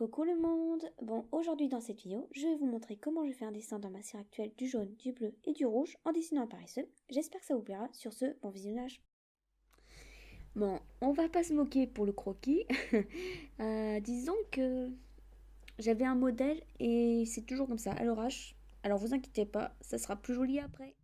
Coucou le monde! Bon, aujourd'hui dans cette vidéo, je vais vous montrer comment je fais un dessin dans ma cire actuelle du jaune, du bleu et du rouge en dessinant un paresseux. J'espère que ça vous plaira. Sur ce, bon visionnage! Bon, on va pas se moquer pour le croquis. Disons que j'avais un modèle et c'est toujours comme ça, à l'orage. Alors vous inquiétez pas, ça sera plus joli après.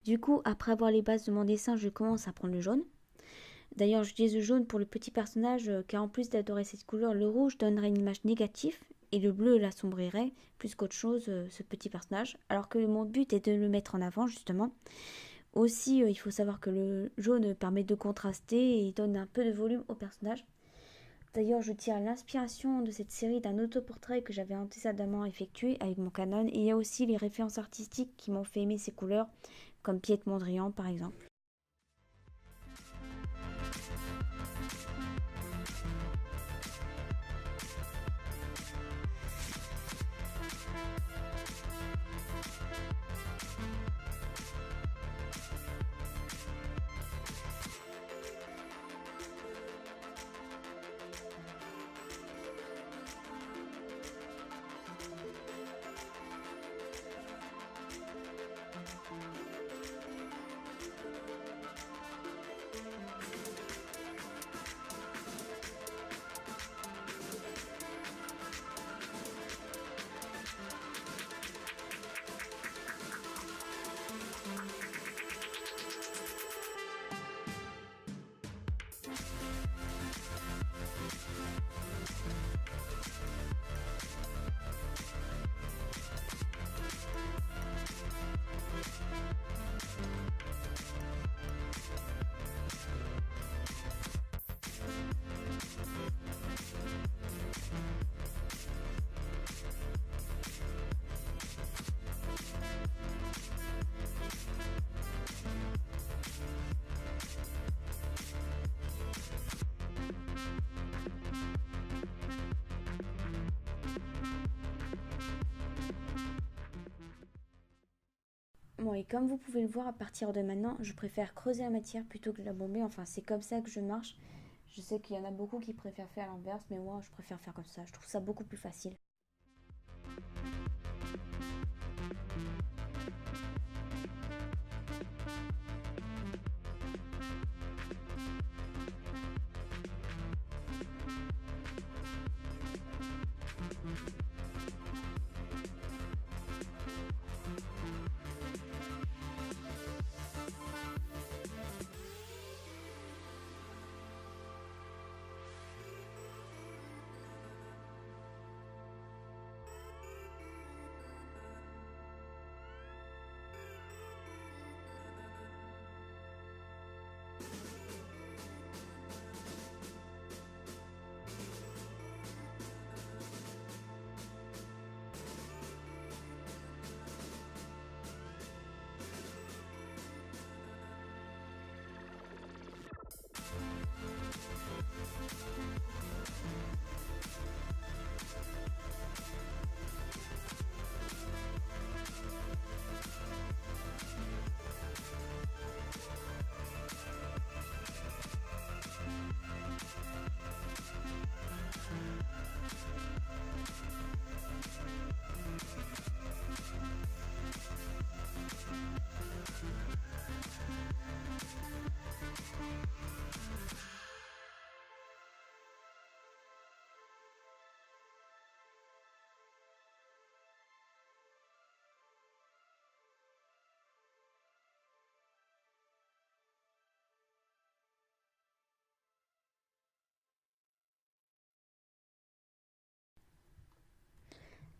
Du coup, après avoir les bases de mon dessin, je commence à prendre le jaune. D'ailleurs, j'utilise le jaune pour le petit personnage car en plus d'adorer cette couleur, le rouge donnerait une image négative et le bleu l'assombrirait plus qu'autre chose ce petit personnage. Alors que mon but est de le mettre en avant justement. Aussi, il faut savoir que le jaune permet de contraster et il donne un peu de volume au personnage. D'ailleurs, je tire l'inspiration de cette série d'un autoportrait que j'avais antécédemment effectué avec mon Canon. Et il y a aussi les références artistiques qui m'ont fait aimer ces couleurs, comme Piet Mondrian par exemple. Bon, et comme vous pouvez le voir, à partir de maintenant, je préfère creuser la matière plutôt que de la bomber. Enfin, c'est comme ça que je marche. Je sais qu'il y en a beaucoup qui préfèrent faire l'inverse, mais moi, je préfère faire comme ça. Je trouve ça beaucoup plus facile.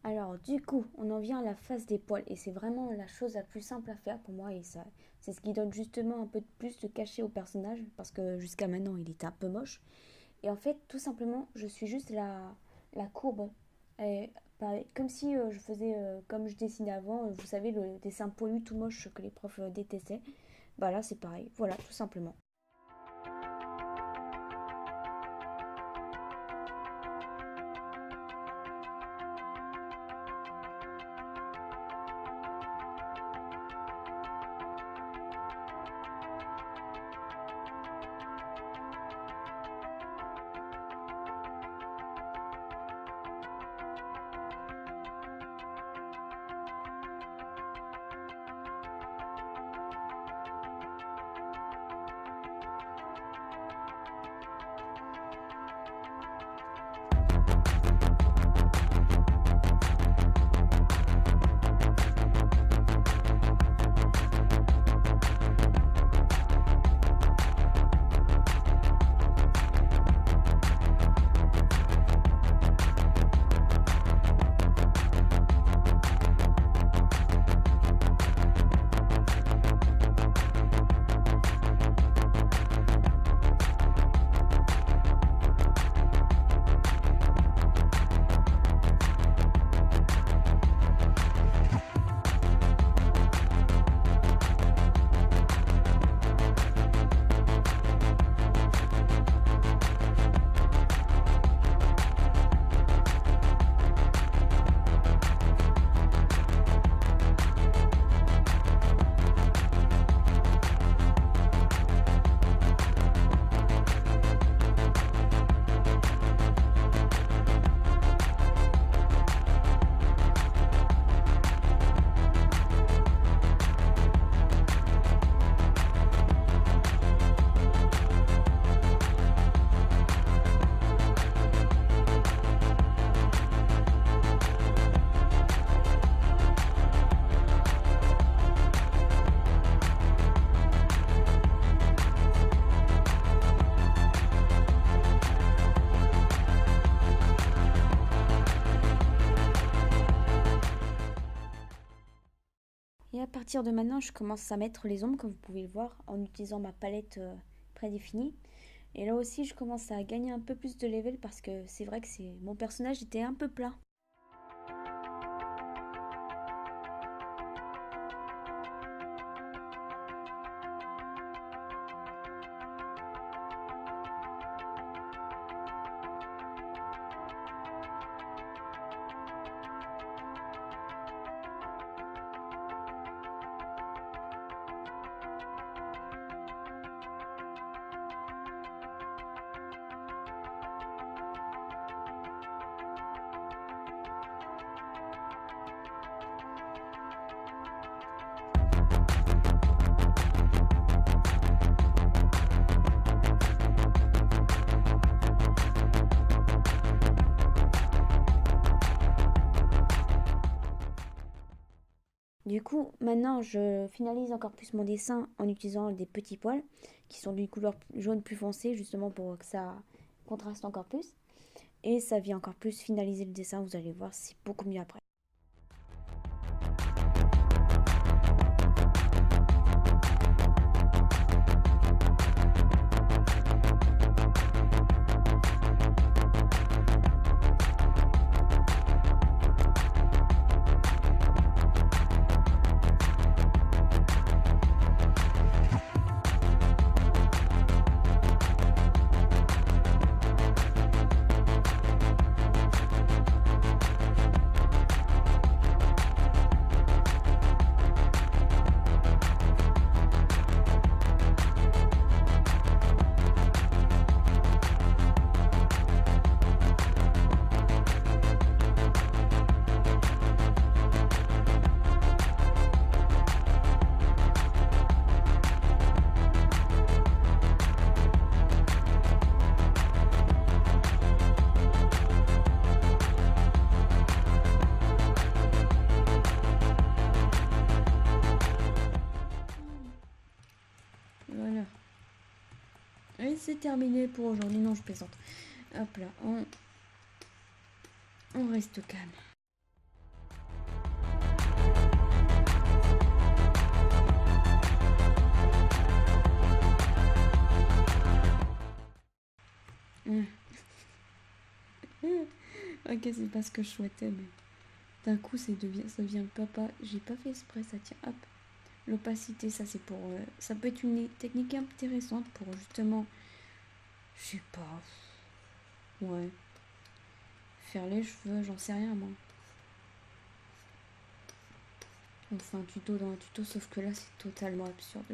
Alors du coup, on en vient à la face des poils et c'est vraiment la chose la plus simple à faire pour moi et ça, c'est ce qui donne justement un peu de plus de cachet au personnage parce que jusqu'à maintenant il était un peu moche. Et en fait, tout simplement, je suis juste la courbe. Et, pareil, comme si je faisais comme je dessinais avant, vous savez, le dessin poilu tout moche que les profs détestaient. Bah là, c'est pareil. Voilà, tout simplement. Et à partir de maintenant, je commence à mettre les ombres, comme vous pouvez le voir, en utilisant ma palette prédéfinie. Et là aussi, je commence à gagner un peu plus de level parce que c'est vrai que mon personnage était un peu plat. Du coup, maintenant, je finalise encore plus mon dessin en utilisant des petits poils qui sont d'une couleur jaune plus foncée, justement pour que ça contraste encore plus. Et ça vient encore plus finaliser le dessin, vous allez voir, c'est beaucoup mieux après. Voilà. Et c'est terminé pour aujourd'hui. Non, je plaisante. Hop là, on reste calme. Ok, c'est pas ce que je souhaitais, mais d'un coup, ça devient papa. J'ai pas fait exprès, ça tient. Hop. L'opacité, ça c'est pour. Ça peut être une technique intéressante pour justement. Je sais pas. Ouais. Faire les cheveux, j'en sais rien moi. On fait un tuto dans un tuto, sauf que là c'est totalement absurde.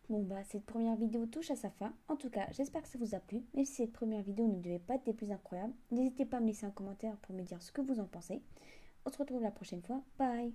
Bon bah cette première vidéo touche à sa fin. En tout cas, j'espère que ça vous a plu. Même si cette première vidéo ne devait pas être des plus incroyables, n'hésitez pas à me laisser un commentaire pour me dire ce que vous en pensez. On se retrouve la prochaine fois. Bye!